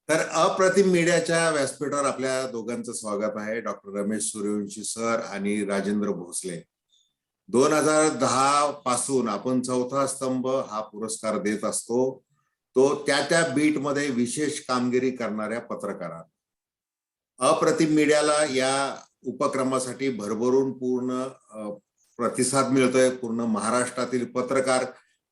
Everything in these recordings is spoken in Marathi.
तर अप्रतिम मीडियाच्या व्यासपीठावर आपल्या दोघांचं स्वागत आहे. डॉक्टर रमेश सूर्यवंशी सर आणि राजेंद्र भोसले. 2010 पासून आपण चौथा स्तंभ हा पुरस्कार देत असतो. तो त्या बीटमध्ये विशेष कामगिरी करणाऱ्या पत्रकारांना. अप्रतिम मीडियाला या उपक्रमासाठी भरभरून पूर्ण प्रतिसाद मिळतोय. पूर्ण महाराष्ट्रातील पत्रकार,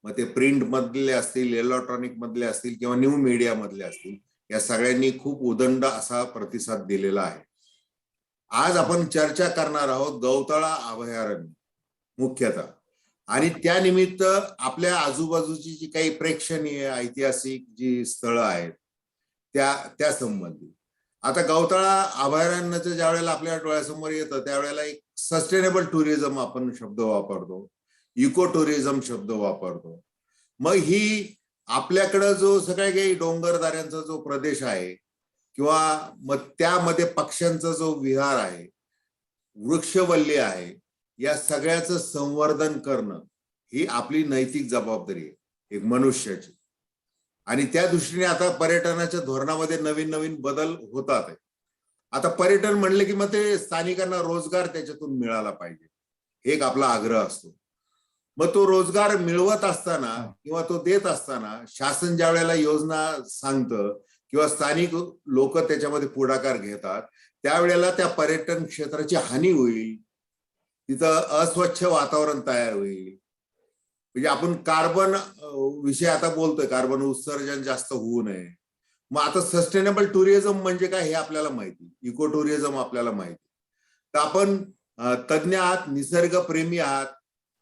मग ते प्रिंट मधले असतील, इलेक्ट्रॉनिक मधले असतील किंवा न्यू मीडिया मधले असतील, या सगळ्यांनी खूप उदंड असा प्रतिसाद दिलेला आहे. आज आपण चर्चा करणार आहोत गौताळा अभयारण्य मुख्यतः, आणि त्यानिमित्त आपल्या आजूबाजूची जी काही प्रेक्षणीय ऐतिहासिक जी स्थळं आहेत त्या संबंधी. आता गौताळा अभयारण्याचं ज्या वेळेला आपल्या डोळ्यासमोर येतं त्यावेळेला एक सस्टेनेबल टुरिझम आपण शब्द वापरतो, इको टुरिझम शब्द वापरतो. मग ही आपल्याकडं जो सगळ्या काही डोंगरदऱ्यांचा जो प्रदेश आहे किंवा मग त्यामध्ये पक्ष्यांचा जो विहार आहे, वृक्षवल्ली आहे, या सगळ्याचं संवर्धन करणं ही आपली नैतिक जबाबदारी आहे एक मनुष्याची. आणि त्या दृष्टीने आता पर्यटनाच्या धोरणामध्ये नवीन नवीन बदल होतात. आता पर्यटन म्हणले की मग ते स्थानिकांना रोजगार त्याच्यातून मिळाला पाहिजे, एक आपला आग्रह असतो. मग तो रोजगार मिळवत असताना किंवा तो देत असताना शासन ज्या वेळेला योजना सांगतं किंवा स्थानिक लोक त्याच्यामध्ये पुढाकार घेतात, त्यावेळेला त्या पर्यटन क्षेत्राची हानी होईल, तिथं अस्वच्छ वातावरण तयार होईल. म्हणजे आपण कार्बन विषय आता बोलतोय, कार्बन उत्सर्जन जास्त होऊ नये. मग आता सस्टेनेबल टुरिझम म्हणजे काय हे आपल्याला माहिती, इको टुरिझम आपल्याला माहिती. तर आपण तज्ञ आहात, निसर्गप्रेमी आहात,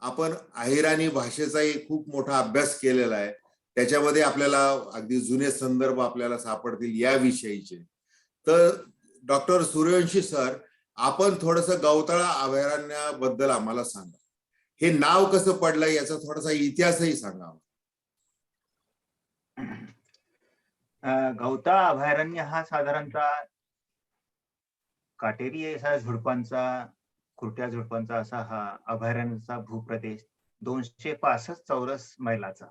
आपण अहिराणी भाषेचाही खूप मोठा अभ्यास केलेला आहे. त्याच्यामध्ये आपल्याला अगदी जुने संदर्भ आपल्याला सापडतील याविषयीचे. तर डॉक्टर सूर्यवंशी सर, आपण थोडंसं गौताळा अभयारण्याबद्दल आम्हाला सांगा. हे नाव कसं पडलं याचा थोडासा इतिहासही सांगा. गौताळा अभयारण्य हा साधारणतः काटेरी असा झुडपांचा, खुरट्या झुडपांचा असा हा अभयारण्याचा भूप्रदेश 265 चौरस मैलाचा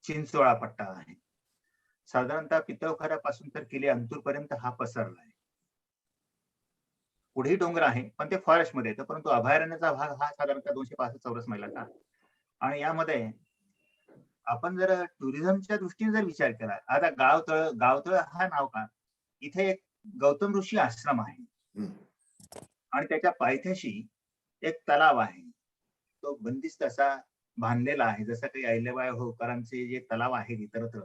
चिंचोळा पट्टा आहे. साधारणतः पितळखोऱ्यापासून तर किल्ले अंतूरपर्यंत हा पसरला आहे. पुढे डोंगर आहे पण ते फॉरेस्ट मध्ये येतं, परंतु अभयारण्याचा भाग हा साधारणतः 265 चौरस मैलाचा. आणि यामध्ये आपण जर टुरिझमच्या दृष्टीने जर विचार केला, आता गावतळ हा नाव का, इथे एक गौतम ऋषी आश्रम आहे आणि त्याच्या पायथ्याशी एक तलाव आहे. तो बंदिस्त असा बांधलेला आहे, जसं काही अहिल्याबाई होळकरांचे जे तलाव आहेत इतरत्र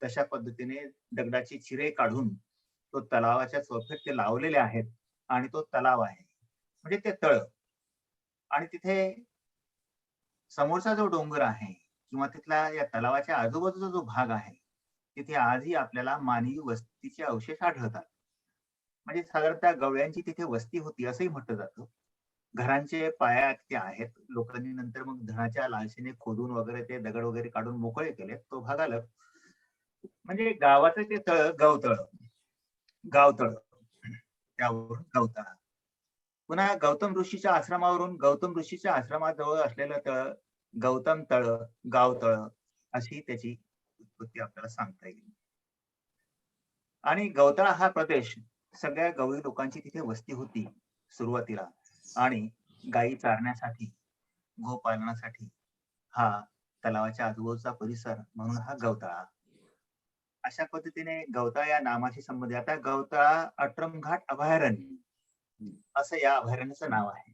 तशा पद्धतीने दगडाची चिरे काढून तो तलावाच्या चौफेत ते लावलेले आहेत आणि तो तलाव आहे म्हणजे ते तळ. आणि तिथे समोरचा जो डोंगर आहे किंवा तिथला या तलावाच्या आजूबाजूचा जो भाग आहे तिथे आजही आपल्याला मानवी वस्तीचे अवशेष आढळतात. म्हणजे साधारणतः गवळ्यांची तिथे वस्ती होती असंही म्हटलं जातं. घरांचे पाया ते आहेत. लोकांनी नंतर मग धनाच्या लालसेने खोदून वगैरे ते दगड वगैरे काढून मोकळे केले. तो भाग आला. म्हणजे गावाचं ते तळ गावतळ, गावतळ त्यावरून गवताळा. पुन्हा गौतम ऋषीच्या आश्रमावरून गौतम ऋषीच्या आश्रमाजवळ असलेलं तळ गौतम तळ, गावतळ अशी त्याची उत्पत्ती आपल्याला सांगता येईल. आणि गवताळा हा प्रदेश सगळ्या गवळी लोकांची तिथे वस्ती होती सुरुवातीला. आणि गायी चारण्यासाठी, गोपालनासाठी हा तलावाच्या आजूबाजूचा परिसर म्हणून हा गवताळा. अशा पद्धतीने गवताळा या नामाशी संबंधित. आता गवताळा अट्रमघाट अभयारण्य असं या अभयारण्याचं नाव आहे.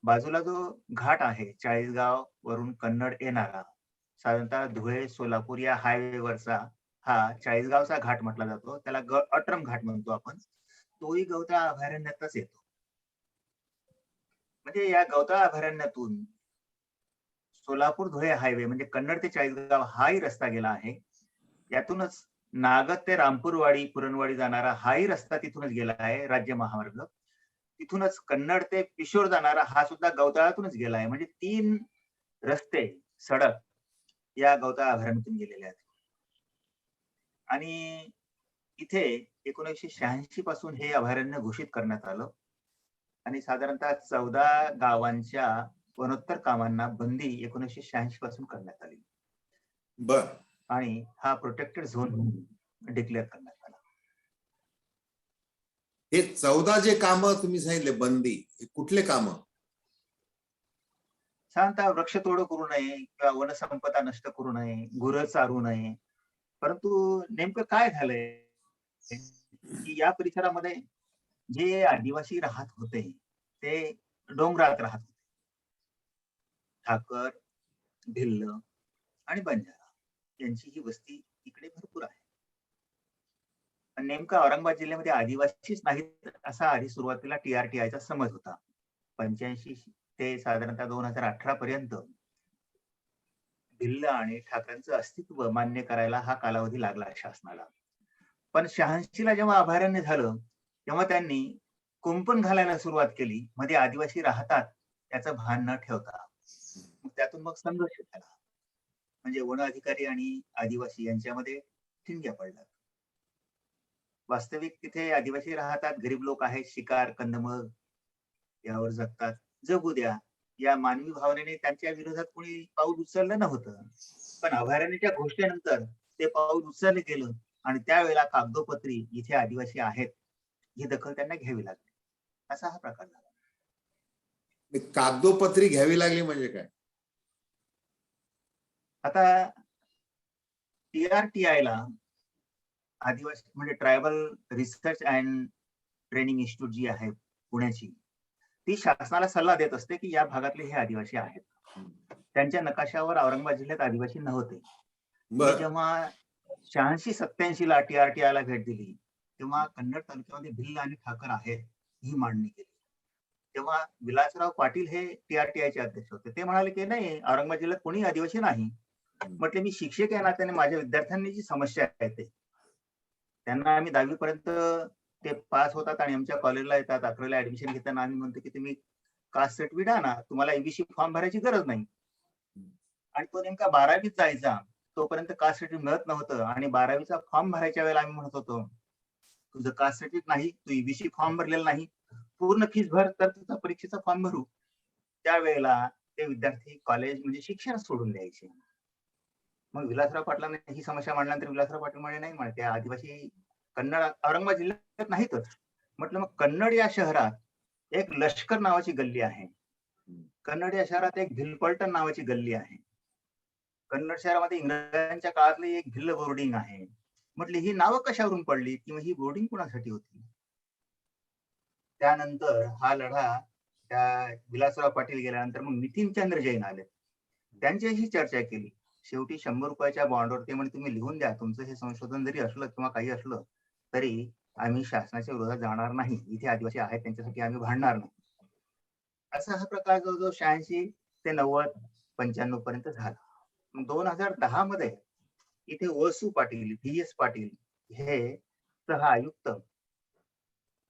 बाजूला जो घाट आहे चाळीसगाव वरून कन्नड येणारा, साधारणतः धुळे सोलापूर या हायवेवरचा हा चाळीसगावचा घाट म्हटला जातो. त्याला अट्रम घाट म्हणतो आपण. तोही गवताळा अभयारण्यातच येतो. म्हणजे या गवताळा अभयारण्यातून सोलापूर धुळे हायवे म्हणजे कन्नड ते चाळीसगाव हाही रस्ता गेला आहे. यातूनच नागद ते रामपूरवाडी पुरणवाडी जाणारा हाही रस्ता तिथूनच गेला आहे, राज्य महामार्ग. तिथूनच कन्नड ते पिशोर जाणारा हा सुद्धा गवताळ्यातूनच गेला आहे. म्हणजे 3 रस्ते, सडक या गवताळा अभयारण्यातून गेलेले आहेत. आणि इथे 1986 पासून हे अभयारण्य घोषित करण्यात आलं आणि साधारणतः 14 गावांच्या वनोत्तर कामांना बंदी 1986 पासून करण्यात आली बर. आणि हा प्रोटेक्टेड झोन डिक्लेअर करण्यात आला. हे 14 जे काम तुम्ही सांगितले बंदी, हे कुठले काम? साधारणतः वृक्षतोड करू नये किंवा वनसंपदा नष्ट करू नये, गुरं चारू नये. परंतु नेमकं काय झालंय की या परिसरामध्ये जे आदिवासी राहत होते ते डोंगरात राहत होते. ठाकर, भिल्ल आणि बंजारा यांची ही वस्ती इकडे भरपूर आहे. पण नेमका औरंगाबाद जिल्ह्यामध्ये आदिवासीच नाहीत असा आधी सुरुवातीला टीआरटीआयचा समज होता. 85 ते साधारणतः 2018 पर्यंत भिल्ल आणि ठाकरेंचं अस्तित्व मान्य करायला हा कालावधी लागला शासनाला. पण 86 ला जेव्हा अभयारण्य झालं तेव्हा त्यांनी कुंपण घालायला सुरुवात केली. मध्ये आदिवासी राहतात याचं भान न ठेवता. त्यातून मग संघर्ष झाला. म्हणजे वन अधिकारी आणि आदिवासी यांच्यामध्ये ठिणग्या पडल्या. वास्तविक तिथे आदिवासी राहतात, गरीब लोक आहेत, शिकार, कंदमुळ यावर जगतात. जगू द्या या मानवी भावनेने त्यांच्या विरोधात कोणी पाऊल उचललं नव्हतं. पण अभयारण्याच्या घोषणेनंतर ते पाऊल उचललं गेलं आणि त्यावेळेला कागदोपत्री इथे आदिवासी आहेत ही दखल त्यांना घ्यावी लागली. असा हा प्रकार झाला. कागदोपत्री घ्यावी लागली म्हणजे काय? आता टीआरटीआयला आदिवासी म्हणजे tribal research and training institute जी आहे पुण्याची, ती शासनाला सल्ला देत असते की या भागातले हे आदिवासी आहेत. त्यांच्या नकाशावर औरंगाबाद जिल्ह्यात आदिवासी नव्हते. मी जेव्हा 86-87 ला टीआरटीआयला भेट दिली तेव्हा कन्नड तालुक्यामध्ये भिल्ल आणि ठाकर आहेत ही मांडणी केली. तेव्हा विलासराव पाटील हे टीआरटीआयचे अध्यक्ष होते. ते म्हणाले की नाही, औरंगाबाद जिल्ह्यात कोणी आदिवासी नाही. म्हटले मी शिक्षक या नात्याने माझ्या विद्यार्थ्यांनी जी समस्या आहे ते त्यांना आम्ही 10वी पर्यंत ते पास होतात आणि आमच्या कॉलेजला येतात. 11ला ऍडमिशन घेताना आम्ही म्हणतो की तुम्ही कास्ट सर्टिफिकेट आणा, तुम्हाला एबीसी फॉर्म भरायची गरज नाही. आणि तो नेमका 12वीत जायचा तोपर्यंत कास्ट सर्टिफिकेट मिळत नव्हतं आणि 12वीचा फॉर्म भरायच्या वेळेला आम्ही म्हणत होतो तुझं कास्ट सर्टिफिकेट नाही, तू एबीसी फॉर्म भरलेला नाही, पूर्ण फीस भर तर तुझा परीक्षेचा फॉर्म भरू. त्यावेळेला ते विद्यार्थी कॉलेज म्हणजे शिक्षण सोडून द्यायचे. मग विलासराव पाटलांनी ही समस्या मांडल्यानंतर विलासराव पाटील म्हणे नाही, म्हणे त्या आदिवासी कन्नड औरंगाबाद जिल्ह्यात नाहीतच. म्हटलं मग कन्नड या शहरात एक लष्कर नावाची गल्ली आहे. कन्नड या शहरात एक भिलपलटण नावाची गल्ली आहे. कन्नड शहरामध्ये इंग्रजांच्या काळातली एक भिल्ल बोर्डिंग आहे. म्हटली ही नावं कशावरून पडली किंवा ही बोर्डिंग कुणासाठी होती? त्यानंतर हा लढा त्या विलासराव पाटील गेल्यानंतर मग नितीनचंद्र जैन आले. त्यांच्याशी चर्चा केली. शेवटी 100 रुपयाच्या बॉन्डवर ते म्हणे तुम्ही लिहून द्या, तुमचं हे संशोधन जरी असलं किंवा काही असलं तरी आम्ही शासनाच्या विरोधात जाणार नाही. इथे आदिवासी आहेत त्यांच्यासाठी आम्ही भांडणार नाही. असा हा प्रकार जवळजवळ 86 ते 90-95 पर्यंत झाला. मग 2010 मध्ये इथे वसू पाटील, व्ही.एस. पाटील हे सह आयुक्त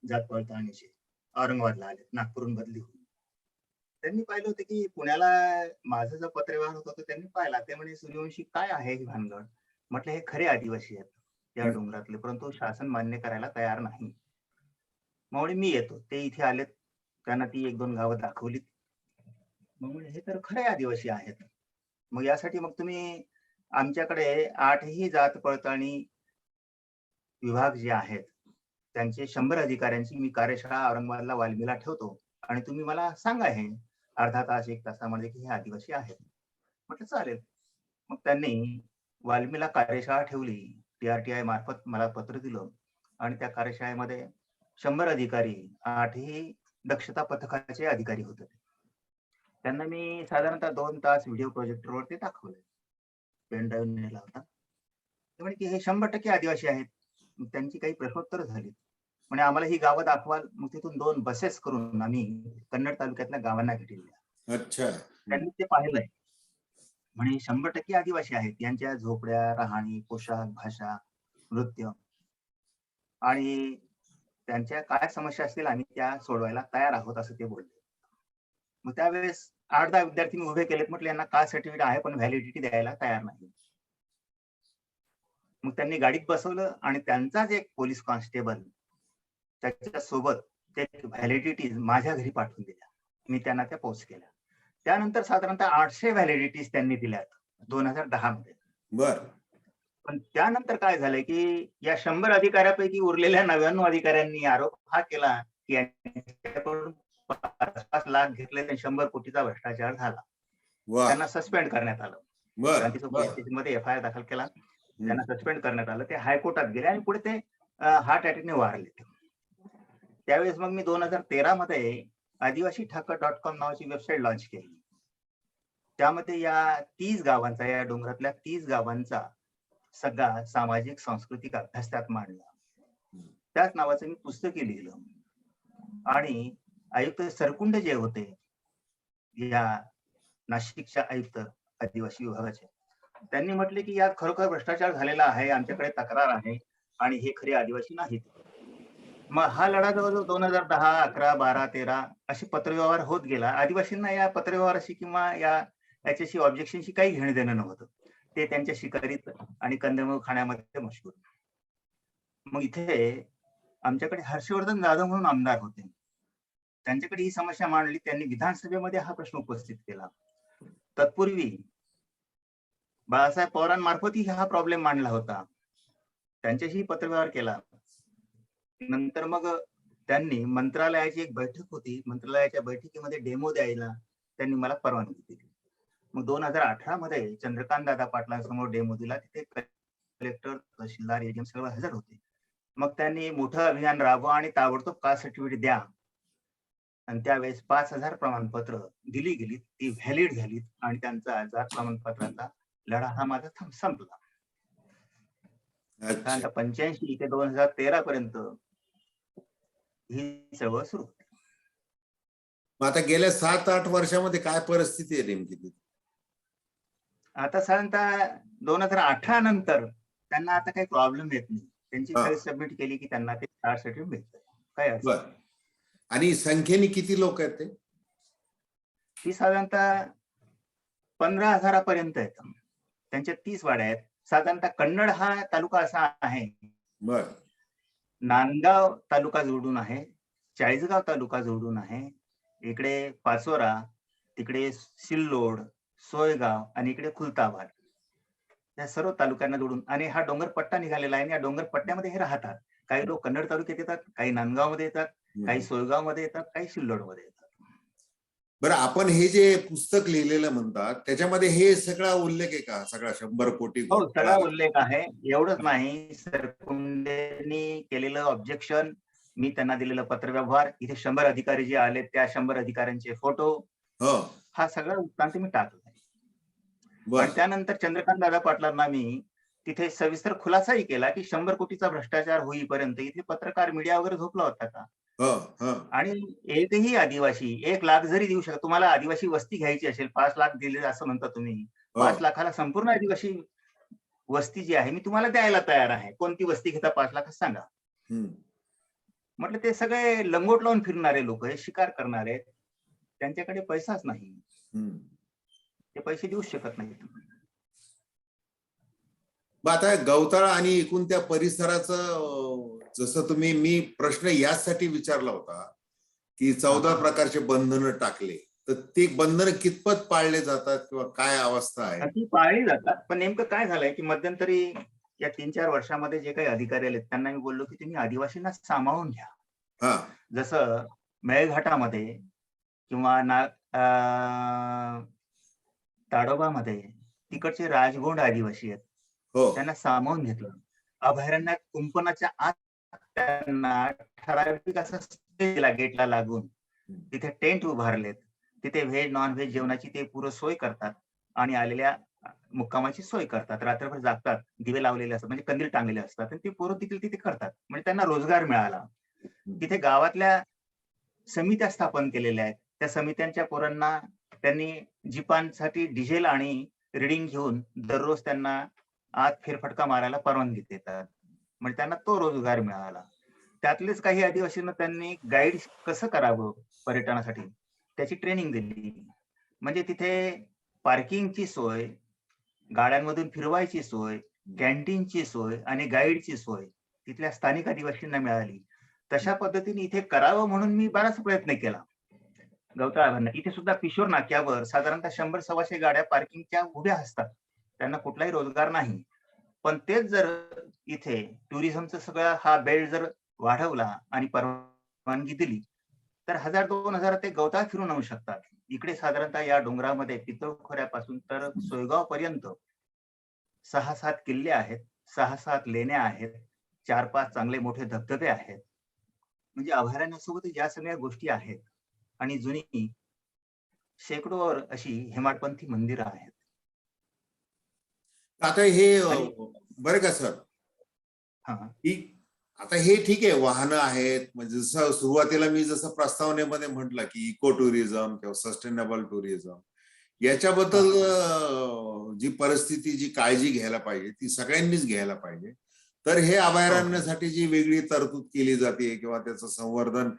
जात पडताळणीचे औरंगाबादला आले, नागपूरहून बदली होऊन. त्यांनी पाहिलं होतं की पुण्याला माझं जो पत्रव्यवहार होता तो त्यांनी पाहिला. ते म्हणे, "सूर्यवंशी काय आहे ही भानगड?" म्हटलं, "हे खरे आदिवासी आहेत या हं. डोंगरातले, परंतु शासन मान्य करायला तयार नाही." मग म्हणे, "मी येतो." ते इथे आलेत. त्यांना ती 1-2 गावं दाखवलीत. मग म्हणे, "हे तर खरे आदिवासी आहेत." मग यासाठी मग तुम्ही आमच्याकडे 8ही जात पडताळणी विभाग जे आहेत, त्यांचे 100 अधिकाऱ्यांची मी कार्यशाळा औरंगाबादला वाल्मीला ठेवतो आणि तुम्ही मला सांगा हे अर्धा तास, 1 तासामध्ये की हे आदिवासी आहेत. म्हटलं चालेल. मग त्यांनी वाल्मीला कार्यशाळा ठेवली. टी-आर-टी-आय मार्फत मला पत्र दिलं आणि त्या कार्यशाळेमध्ये 100 अधिकारी, 8ही दक्षता पथकाचे अधिकारी होते. त्यांना मी साधारणतः 2 तास व्हिडिओ प्रोजेक्टरवरती दाखवले. पेन ड्राईव्ह नेला होता. ते म्हणे की हे 100% आदिवासी आहेत. मग त्यांची काही प्रश्नोत्तरं झाली. म्हणे आम्हाला ही गावं दाखवाल. मग तिथून 2 बसेस करून आम्ही कन्नड तालुक्यातल्या गावांना भेटी दिल्या. अच्छा. हं. त्यांनी ते पाहिलंय. म्हणे 100% आदिवासी आहेत. यांच्या झोपड्या, राहणी, पोशाख, भाषा, नृत्य आणि त्यांच्या काय समस्या असतील आम्ही त्या सोडवायला तयार आहोत असं ते बोलले. मग त्यावेळेस 8-10 विद्यार्थी मी उभे केलेत. म्हटलं यांना कास्ट सर्टिफिकेट आहे पण व्हॅलिडिटी द्यायला तयार नाही. मग त्यांनी गाडीत बसवलं आणि त्यांचाच एक पोलीस कॉन्स्टेबल त्याच्यासोबत ते व्हॅलिडिटीज माझ्या घरी पाठवून दिल्या. मी त्यांना त्या पोस्ट केल्या. त्यानंतर साधारणतः 800 व्हॅलिडिटीज त्यांनी दिल्यात 2010 मध्ये. बरं. पण त्यानंतर काय झालंय, की या 100 अधिकाऱ्यापैकी उरलेल्या 99 अधिकाऱ्यांनी आरोप हा केला, की यांच्याकडून 5-5 लाख घेतले आणि 100 कोटीचा भ्रष्टाचार झाला. वाह! त्यांना सस्पेंड करण्यात आलं. बरं, क्रांती पोलीस बरं. स्टेशनमध्ये एफ-आय-आर दाखल केला. हं. त्यांना सस्पेंड करण्यात आलं. ते हायकोर्टात गेले आणि पुढे ते हार्ट अटॅकने वारले. त्यावेळेस मग मी 2013 मध्ये आदिवासीठाकर.com नावाची वेबसाईट लॉन्च केली. त्यामध्ये या 30 गावांचा, या डोंगरातल्या 30 गावांचा सगळा सामाजिक सांस्कृतिक अभ्यास त्यात मांडला. त्याच नावाचं मी पुस्तकही लिहिलं आणि आयुक्त सरकुंडे जे होते या नाशिकच्या आयुक्त आदिवासी विभागाचे, त्यांनी म्हटले की यात खरोखर भ्रष्टाचार झालेला आहे, आमच्याकडे तक्रार आहे आणि हे खरे आदिवासी नाहीत. मग हा लढा जवळजवळ 2010, 11, 12, 13 असे पत्रव्यवहार होत गेला. आदिवासींना या पत्रव्यवहाराशी किंवा याच्याशी ऑब्जेक्शनशी काही घेणं देणं नव्हतं. ते त्यांच्या शिकारीत आणि कंदमुळ खाण्यामध्ये मशगूल. मग इथे आमच्याकडे हर्षवर्धन जाधव म्हणून आमदार होते. त्यांच्याकडे ही समस्या मांडली. त्यांनी विधानसभेमध्ये हा प्रश्न उपस्थित केला. तत्पूर्वी बाळासाहेब पवारांमार्फतही हा प्रॉब्लेम मांडला होता. त्यांच्याशी पत्रव्यवहार केला. नंतर मग त्यांनी मंत्रालयाची एक बैठक होती. मंत्रालयाच्या बैठकीमध्ये डेमो द्यायला त्यांनी मला परवानगी दिली. मग 2018 मध्ये चंद्रकांत दादा पाटलांसमोर डेमो दिला. तिथे कलेक्टर, तहसीलदार, एडीएम सगळे हजर होते. मग त्यांनी मोठं अभियान राबवा आणि ताबडतोब कास्ट सर्टिफिकेट द्या. आणि त्यावेळेस 5,000 प्रमाणपत्र दिली गेलीत, ती व्हॅलिड झालीत आणि त्यांचा जात प्रमाणपत्राचा लढा हा माझा संपला. अच्छा. साधारणतः 85 ते 2013 पर्यंत ही चळवळ सुरू होती. मग आता गेल्या 7-8 वर्षामध्ये काय परिस्थिती आहे नेमकी ती? आता साधारणतः 2018 नंतर त्यांना आता काही प्रॉब्लेम येत नाही. त्यांची हा. फाईल सबमिट केली की त्यांना ते कास्ट सर्टिफिकेट मिळतं. काय अडचण बरं. आणि संख्येने किती लोक आहेत ते? ती साधारणतः 15,000 पर्यंत येतं. त्यांच्या 30 वाड्या आहेत. साधारणतः कन्नड हा तालुका असा आहे, बरं. नांदगाव तालुका जोडून आहे, चाळीसगाव तालुका जोडून आहे, इकडे पाचोरा, तिकडे सिल्लोड, सोयगाव आणि इकडे खुलताबाद या सर्व तालुक्यांना जोडून आणि हा डोंगर पट्टा निघालेला आहे आणि या डोंगर पट्ट्यामध्ये हे राहतात. काही लोक कन्नड तालुक्यात येतात, काही नांदगावमध्ये येतात, काही सोयगावमध्ये येतात, काही सिल्लोडमध्ये येतात. बरं, आपण हे जे पुस्तक लिहिलेलं म्हणतात त्याच्यामध्ये हे सगळा उल्लेख आहे का? सगळा 100 कोटी हो, सगळा घोटाळा? उल्लेख आहे. एवढंच नाही, सरकुंडेंनी केलेलं ऑब्जेक्शन, मी त्यांना दिलेलं पत्रव्यवहार, इथे 100 अधिकारी जे आले त्या 100 अधिकाऱ्यांचे फोटो, हो. हा सगळा वृत्तांत मी टाकला. आणि बरं. त्यानंतर चंद्रकांत दादा पाटलांना मी तिथे सविस्तर खुलासाही केला की 100 कोटीचा भ्रष्टाचार होईपर्यंत इथे पत्रकार, मीडिया वगैरे झोपला होता का? हो, हो. आणि एकही आदिवासी 1 लाख जरी देऊ शकत, तुम्हाला आदिवासी वस्ती घ्यायची असेल, 5 लाख दिले असं म्हणता तुम्ही, हो. 5 लाखाला संपूर्ण आदिवासी वस्ती जी आहे मी तुम्हाला द्यायला तयार आहे. कोणती वस्ती घेता 5 लाखात सांगा. हं. म्हटलं ते सगळे लंगोट लावून फिरणारे लोक, हे शिकार करणारे, त्यांच्याकडे पैसाच नाही, हम्म. ते पैसे देऊच शकत नाहीत. मग आता गवताळा आणि एकूण त्या परिसराचं जसं मी प्रश्न यासाठी विचारला होता की 14 प्रकारचे बंधनं टाकले, तर ते बंधनं कितपत पाळले जातात किंवा काय अवस्था आहे? ती पाळली जातात, पण नेमकं काय झालंय की मध्यंतरी या 3-4 वर्षामध्ये जे काही अधिकारी आले त्यांना मी बोललो की तुम्ही आदिवासींना सामावून घ्या. हा. जसं मेळघाटामध्ये किंवा ताडोबामध्ये तिकडचे राजगोंड आदिवासी आहेत, हो. त्यांना सामावून घेतलं. अभयारण्यात कुंपणाच्या आत त्यांना ठराविक असं स्टे दिला गेटला लागून. तिथे टेंट उभारलेत, तिथे व्हेज नॉन व्हेज जेवणाची ते पुरं सोय करतात आणि आलेल्या मुक्कामाची सोय करतात. रात्रभर जागतात, दिवे लावलेले असतात, म्हणजे कंदील टांगलेले असतात आणि ते पोरं देखील तिथे करतात. म्हणजे त्यांना रोजगार मिळाला. तिथे गावातल्या समित्या स्थापन केलेल्या आहेत. त्या समित्यांच्या पोरांना त्यांनी जीपांसाठी डिझेल आणि रिडिंग घेऊन दररोज त्यांना आत फेरफटका मारायला परवानगी देतात. म्हणजे त्यांना तो रोजगार मिळाला. त्यातलेच काही आदिवासींना त्यांनी गाईड कसं करावं पर्यटनासाठी त्याची ट्रेनिंग दिली. म्हणजे तिथे पार्किंगची सोय, गाड्यांमधून फिरवायची सोय, कॅन्टीनची सोय आणि गाईडची सोय तिथल्या स्थानिक आदिवासींना मिळाली. तशा पद्धतीने इथे करावं म्हणून मी बराच प्रयत्न केला. गवताळा इथे सुद्धा किशोर नाक्यावर साधारणतः 100-125 गाड्या पार्किंगच्या उभ्या असतात. त्यांना कुठलाही रोजगार नाही. पण तेच जर इथे टुरिझमचा सगळा हा बेल्ट जर वाढवला आणि परवानगी दिली तर 1000-2000 ते गवताळा फिरून आणू शकतात. इकडे साधारणतः या डोंगरामध्ये पितळखोऱ्यापासून तर सोयगाव पर्यंत 6-7 किल्ले आहेत, 6-7 लेण्या आहेत, 4-5 चांगले मोठे धबधबे आहेत. म्हणजे अभयारण्यासोबत ज्या सगळ्या गोष्टी आहेत आणि जुनी शेकडोवर अशी हेमाडपंथी मंदिरं आहेत. आता हे बरं का सर, की आता हे ठीक आहे, वाहनं आहेत, म्हणजे जसं सुरुवातीला मी जसं प्रस्तावनेमध्ये म्हटलं की इको टुरिझम किंवा सस्टेनेबल टुरिझम याच्याबद्दल जी परिस्थिती, जी काळजी घ्यायला पाहिजे ती सगळ्यांनीच घ्यायला पाहिजे. तर हे अभयारण्यासाठी जी वेगळी तरतूद केली जाते किंवा त्याचं संवर्धन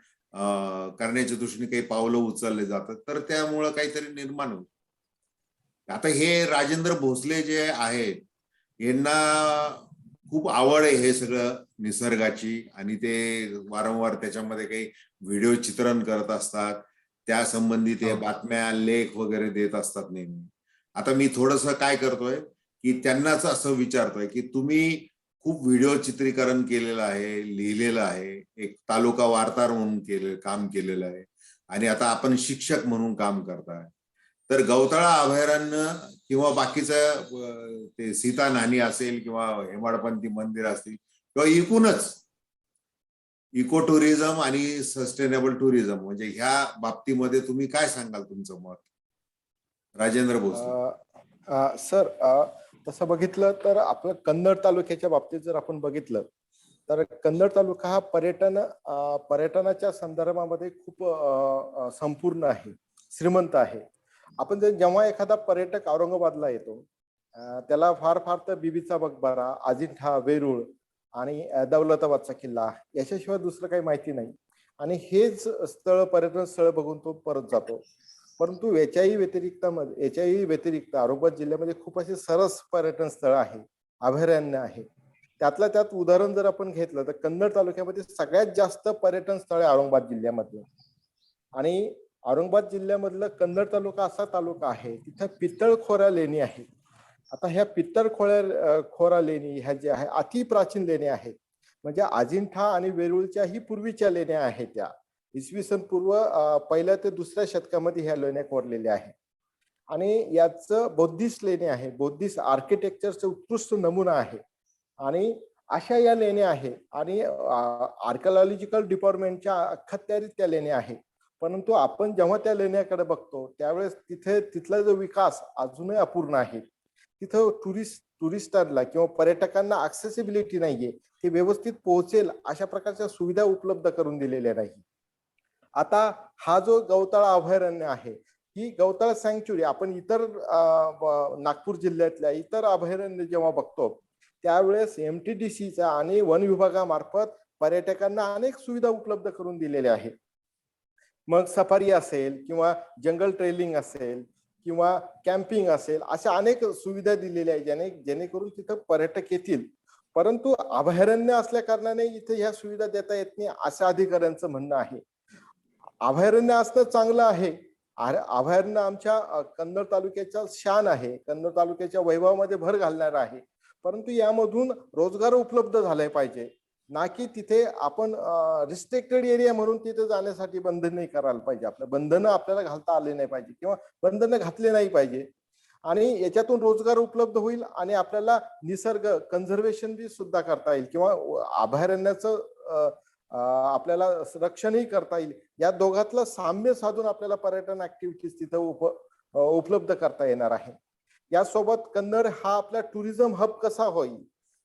करण्याच्या दृष्टीने काही पावलं उचलले जातात, तर त्यामुळं काहीतरी निर्माण होईल. आता हे राजेंद्र भोसले जे आहेत यांना खूप आवड आहे हे सगळं निसर्गाची, आणि ते वारंवार त्याच्यामध्ये काही व्हिडिओ चित्रण करत असतात, त्या संबंधी ते बातम्या लेख वगैरे देत असतात नेहमी. आता मी थोडस काय करतोय की त्यांनाच असं विचारतोय की तुम्ही खूप व्हिडिओ चित्रीकरण केलेलं आहे, लिहिलेलं आहे, एक तालुका वार्ताहर म्हणून काम केलेलं आहे, आणि आता आपण शिक्षक म्हणून काम करताय. तर गवताळा अभयारण्य किंवा बाकीचं ते सीता नाणी असेल किंवा हेमाडपंथी मंदिर असतील किंवा एकूणच इको टुरिझम आणि सस्टेनेबल टुरिझम, म्हणजे ह्या बाबतीमध्ये तुम्ही काय सांगाल, तुमचं मत राजेंद्र भोसले? सर, तसं बघितलं तर आपलं कन्नड तालुक्याच्या बाबतीत जर आपण बघितलं तर कन्नड तालुका हा पर्यटनाच्या संदर्भामध्ये खूप संपूर्ण आहे, श्रीमंत आहे. आपण जेव्हा एखादा पर्यटक औरंगाबादला येतो त्याला फार फार तर बीबीचा मकबरा, अजिंठा, वेरूळ आणि दौलताबादचा किल्ला याच्याशिवाय दुसरं काही माहिती नाही, आणि हेच पर्यटन स्थळ बघून तो परत जातो. परंतु याच्याही व्यतिरिक्त औरंगाबाद जिल्ह्यामध्ये खूप असे सरस पर्यटन स्थळ आहे, अभयारण्य आहे. त्यातल्या त्यात उदाहरण जर आपण घेतलं तर कन्नड तालुक्यामध्ये सगळ्यात जास्त पर्यटन स्थळ आहे औरंगाबाद जिल्ह्यामध्ये. आणि औरंगाबाद जिल्ह्यामधलं कन्नड तालुका असा तालुका आहे तिथं पितळखोरा लेणी आहे. आता ह्या पितळखोरा लेणी ह्या ज्या आहे अति प्राचीन लेण्या आहेत, म्हणजे अजिंठा आणि वेरूळच्या ही पूर्वीच्या लेण्या आहेत. त्या इसवी सन पूर्व 1ल्या ते 2ऱ्या शतकामध्ये ह्या लेण्या कोरलेल्या आहेत. आणि याचं बौद्धिस्ट लेणे आहे, बौद्धिस्ट आर्किटेक्चरचे उत्कृष्ट नमुना आहे. आणि अशा या लेण्या आहेत आणि आर्किओलॉजिकल डिपार्टमेंटच्या अखत्यारीत त्या लेण्या आहेत. परंतु आपण जेव्हा त्या लेण्याकडे बघतो त्यावेळेस तिथला जो विकास अजूनही अपूर्ण आहे. तिथं टुरिस्टांना किंवा पर्यटकांना ऍक्सेसिबिलिटी नाहीये, ते व्यवस्थित पोहोचेल अशा प्रकारच्या सुविधा उपलब्ध करून दिलेल्या नाही. आता हा जो गवताळा अभयारण्य आहे, ही गवताळा सँक्च्युरी आपण इतर नागपूर जिल्ह्यातल्या इतर अभयारण्य जेव्हा बघतो त्यावेळेस MTDCचा आणि वन विभागामार्फत पर्यटकांना अनेक सुविधा उपलब्ध करून दिलेल्या आहेत. मग सफारी असेल किंवा जंगल ट्रेलिंग असेल किंवा कॅम्पिंग असेल, अशा अनेक सुविधा दिलेल्या आहेत जेणेकरून तिथं पर्यटक येतील. परंतु अभयारण्य असल्या कारणाने इथे ह्या सुविधा देता येत नाही असं अधिकाऱ्यांचं म्हणणं आहे. अभयारण्य असणं चांगलं आहे. अभयारण्य आमच्या कन्नड तालुक्याच्या शान आहे, कन्नड तालुक्याच्या वैभवामध्ये भर घालणार आहे. परंतु यामधून रोजगार उपलब्ध झाले पाहिजे, ना की तिथे आपण रिस्ट्रिक्टेड एरिया म्हणून तिथे जाण्यासाठी बंधन नाही करायला पाहिजे. आपलं बंधनं आपल्याला घालता आले नाही पाहिजे किंवा बंधनं घातले नाही पाहिजे. आणि याच्यातून रोजगार उपलब्ध होईल आणि आपल्याला निसर्ग कन्झर्वेशन बी सुद्धा करता येईल किंवा अभयारण्याचं आपल्याला रक्षणही करता येईल. या दोघातलं साम्य साधून आपल्याला पर्यटन ऍक्टिव्हिटीज तिथं उपलब्ध करता येणार आहे. यासोबत कन्नड हा आपला टुरिझम हब कसा होईल,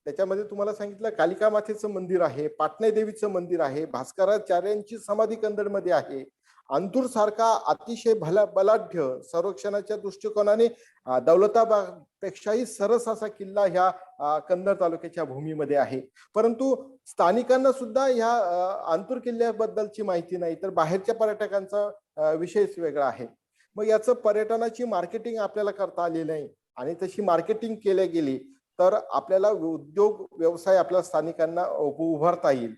त्याच्यामध्ये तुम्हाला सांगितलं कालिका मातेचं मंदिर आहे, पाटणे देवीचं मंदिर आहे, भास्कराचार्यांची समाधी कन्नडमध्ये आहे. अंतूर सारखा अतिशय बलाढ्य संरक्षणाच्या दृष्टिकोनाने दौलताबाग पेक्षाही सरस असा किल्ला ह्या कन्नड तालुक्याच्या भूमीमध्ये आहे. परंतु स्थानिकांना सुद्धा ह्या अंतूर किल्ल्याबद्दलची माहिती नाही, तर बाहेरच्या पर्यटकांचा विषयच वेगळा आहे. मग याचं पर्यटनाची मार्केटिंग आपल्याला करता आली नाही आणि तशी मार्केटिंग केल्या गेली तर आपल्याला उद्योग व्यवसाय आपल्या स्थानिकांना उभारता येईल.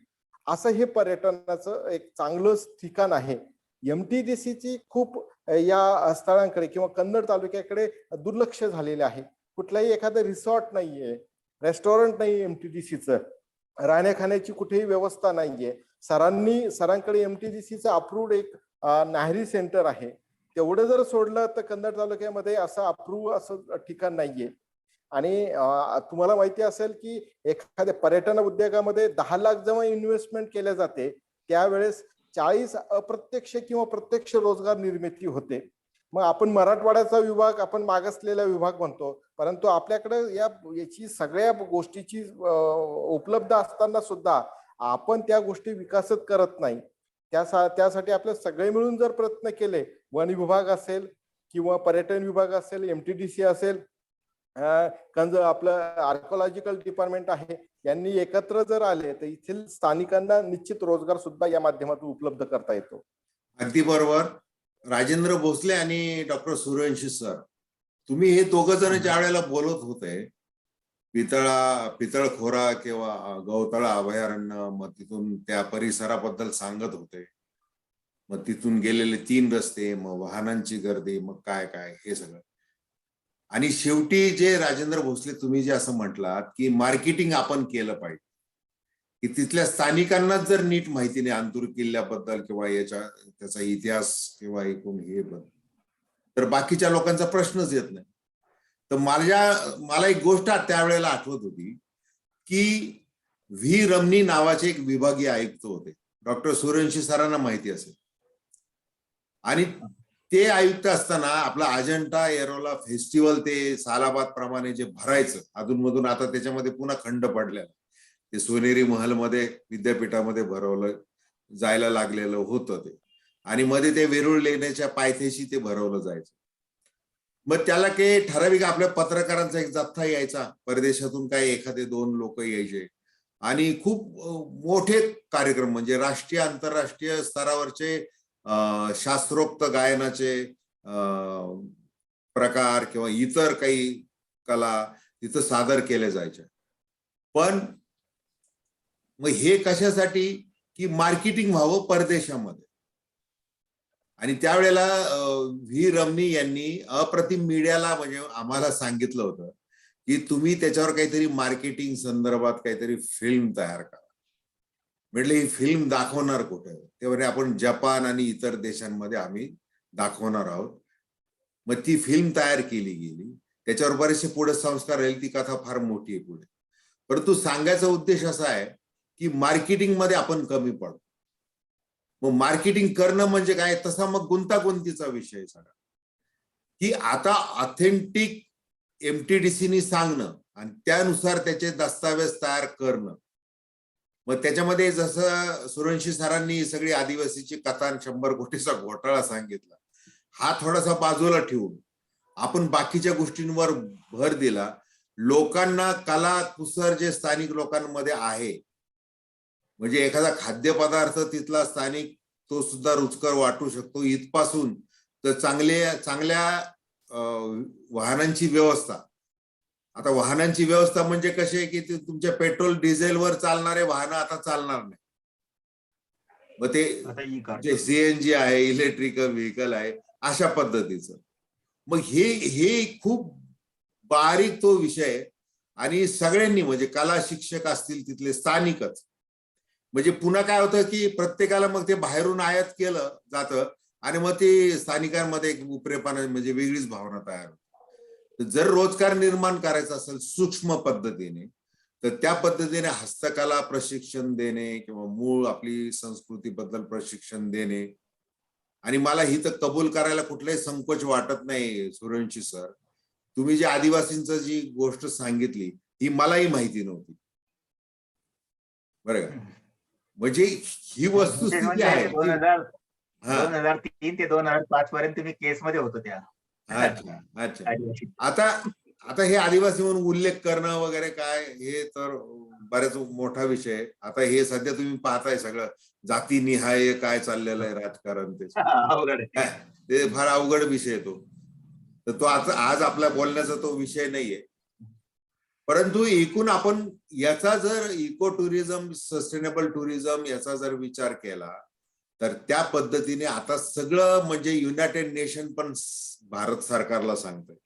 असं हे पर्यटनाचं एक चांगलं ठिकाण आहे. MTDCची खूप या स्थळांकडे किंवा कन्नड तालुक्याकडे दुर्लक्ष झालेले आहे. कुठलाही एखादं रिसॉर्ट नाहीये, रेस्टॉरंट नाही MTDCचं, राहण्या खाण्याची कुठेही व्यवस्था नाहीये. सरांकडे MTDCचं अप्रूव्ड एक नाहरी सेंटर आहे. तेवढं जर सोडलं तर कन्नड तालुक्यामध्ये असं अप्रूव्ह असं ठिकाण नाहीये. आणि तुम्हाला माहिती असेल की एखाद्या पर्यटन उद्योगामध्ये 10 लाख जेव्हा इन्व्हेस्टमेंट केल्या जाते त्यावेळेस 40 अप्रत्यक्ष किंवा प्रत्यक्ष रोजगार निर्मिती होते. मग आपण मराठवाड्याचा विभाग आपण मागासलेला विभाग म्हणतो, परंतु आपल्याकडे याची सगळ्या गोष्टीची उपलब्ध असताना सुद्धा आपण त्या गोष्टी विकसित करत नाही. त्यासाठी आपले सगळे मिळून जर प्रयत्न केले, वन विभाग असेल किंवा पर्यटन विभाग असेल, MTDC असेल, आपलं आर्किओलॉजिकल डिपार्टमेंट आहे, यांनी एकत्र जर आले तर येथील स्थानिकांना निश्चित रोजगार सुद्धा या माध्यमातून उपलब्ध करता येतो. अगदी बरोबर. राजेंद्र भोसले आणि डॉक्टर सूर्यवंशी सर, तुम्ही हे दोघ जण ज्या वेळेला बोलत होते पितळखोरा किंवा गवतळा अभयारण्य, मग तिथून त्या परिसराबद्दल सांगत होते, मग तिथून गेलेले 3 रस्ते, मग वाहनांची गर्दी, मग काय काय हे सगळं. आणि शेवटी जे राजेंद्र भोसले तुम्ही जे असं म्हटलात की मार्केटिंग आपण केलं पाहिजे, की तिथल्या स्थानिकांनाच जर नीट माहिती नाही अंतूर किल्ल्याबद्दल किंवा त्याचा इतिहास किंवा एकूण हे तर बाकीच्या लोकांचा प्रश्नच येत नाही. तर मला एक गोष्ट त्यावेळेला आठवत होती की व्ही रमणी नावाचे एक विभागीय आयुक्त होते, डॉक्टर सूर्यवंशी सरांना माहिती असेल. आणि ते आयुक्त असताना आपला अजंठा एरोला फेस्टिवल ते सालाबाद प्रमाणे जे भरायचं अधूनमधून, आता त्याच्यामध्ये पुन्हा खंड पडलेला, ते सोनेरी महलमध्ये विद्यापीठामध्ये भरवलं जायला लागलेलं होतं ते, आणि मध्ये ते वेरूळ लेण्याच्या पायथ्याशी ते भरवलं जायचं. मग त्याला काही ठराविक आपल्या पत्रकारांचा एक जथ्था यायचा, परदेशातून काही एखादे 2 लोक यायचे आणि खूप मोठे कार्यक्रम म्हणजे राष्ट्रीय आंतरराष्ट्रीय स्तरावरचे शास्त्रोक्त गायनाचे प्रकार किंवा इतर काही कला तिथं सादर केल्या जायच्या. पण मग हे कशासाठी की मार्केटिंग व्हावं परदेशामध्ये. आणि त्यावेळेला व्ही रमणी यांनी अप्रतिम मीडियाला म्हणजे आम्हाला सांगितलं होतं की तुम्ही त्याच्यावर काहीतरी मार्केटिंग संदर्भात काहीतरी फिल्म तयार करा. म्हटलं ही फिल्म दाखवणार कुठे? ते म्हणजे आपण जपान आणि इतर देशांमध्ये आम्ही दाखवणार आहोत. मग ती फिल्म तयार केली गेली, त्याच्यावर बरेचसे पुढे संस्कार राहील, ती कथा फार मोठी आहे पुढे. परंतु सांगायचा उद्देश असा आहे की मार्केटिंग मध्ये आपण कमी पडतो. मग मार्केटिंग करणं म्हणजे काय, तसा मग गुंतागुंतीचा विषय सगळा, की आता ऑथेंटिक MTDCनी सांगणं आणि त्यानुसार त्याचे दस्तावेज तयार करणं. मग त्याच्यामध्ये जसं सूर्यवंशी सरांनी सगळी आदिवासीची कथा 100 कोटीचा घोटाळा सांगितला, हा थोडासा बाजूला ठेवून आपण बाकीच्या गोष्टींवर भर दिला. लोकांना कला कुसर जे स्थानिक लोकांमध्ये आहे, म्हणजे एखादा खाद्यपदार्थ तिथला स्थानिक तो सुद्धा रुचकर वाटू शकतो. इथपासून तर चांगल्या वाहनांची व्यवस्था. आता वाहनांची व्यवस्था म्हणजे कशी आहे की तुमच्या पेट्रोल डिझेलवर चालणारे वाहन आता चालणार नाही. मग ते आता ई कार जे सीएनजी आहे, इलेक्ट्रिकल व्हेकल आहे, अशा पद्धतीचं. मग हे खूप बारीक तो विषय आहे. आणि सगळ्यांनी म्हणजे कला शिक्षक असतील तिथले स्थानिकच, म्हणजे पुन्हा काय होतं की प्रत्येकाला मग ते बाहेरून आयात केलं जातं आणि मग ते स्थानिकांमध्ये एक उपरेपणा म्हणजे वेगळीच भावना तयार होते. जर रोजगार निर्माण करायचा असेल सूक्ष्म पद्धतीने, तर त्या पद्धतीने हस्तकला प्रशिक्षण देणे किंवा मूळ आपली संस्कृतीबद्दल प्रशिक्षण देणे. आणि मला ही तर कबूल करायला कुठलाही संकोच वाटत नाही सुरवंशी सर, तुम्ही जी आदिवासींचं जी गोष्ट सांगितली ही मलाही माहिती नव्हती, बरं का. म्हणजे ही विशेष वस्तुस्थिती म्हणजे आहे की 2003 ते 2005 पर्यंत मी केसमध्ये होतो त्या अच्छा अच्छा. आदिवासी. आता आता हे आदिवासी म्हणून उल्लेख करणं वगैरे काय हे तर बऱ्याच मोठा विषय आहे. आता हे सध्या तुम्ही पाहताय सगळं जातीनिहाय काय चाललेलं आहे राजकारण, ते अवघड आहे. ते फार अवघड विषय आहे तो. तर तो आता आज आपल्या बोलण्याचा तो विषय नाहीये. परंतु एकूण आपण याचा जर इको टुरिझम, सस्टेनेबल टुरिझम याचा जर विचार केला, तर त्या पद्धतीने आता सगळं म्हणजे युनायटेड नेशन पण भारत सरकारला सांगतंय.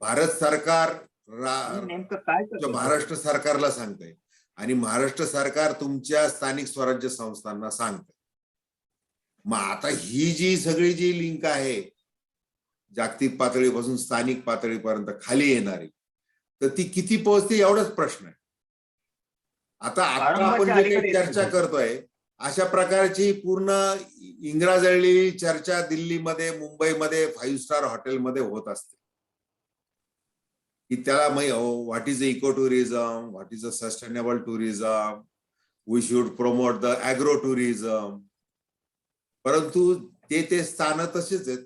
भारत सरकार नेमकं काय करतो? महाराष्ट्र सरकारला सांगतंय आणि महाराष्ट्र सरकार तुमच्या स्थानिक स्वराज्य संस्थांना सांगतंय. मग आता ही जी सगळी जी लिंक आहे जागतिक पातळीपासून स्थानिक पातळीपर्यंत खाली येणारी, तर ती किती पोहोचते एवढाच प्रश्न आहे. आता आपण जे काही चर्चा करतोय अशा प्रकारची पूर्ण इंग्रजळलेली चर्चा दिल्लीमध्ये, मुंबईमध्ये 5 स्टार हॉटेलमध्ये होत असते की त्याला what is eco tourism, what is a sustainable tourism, we should promote the agro tourism. परंतु ते स्थान तसेच आहेत.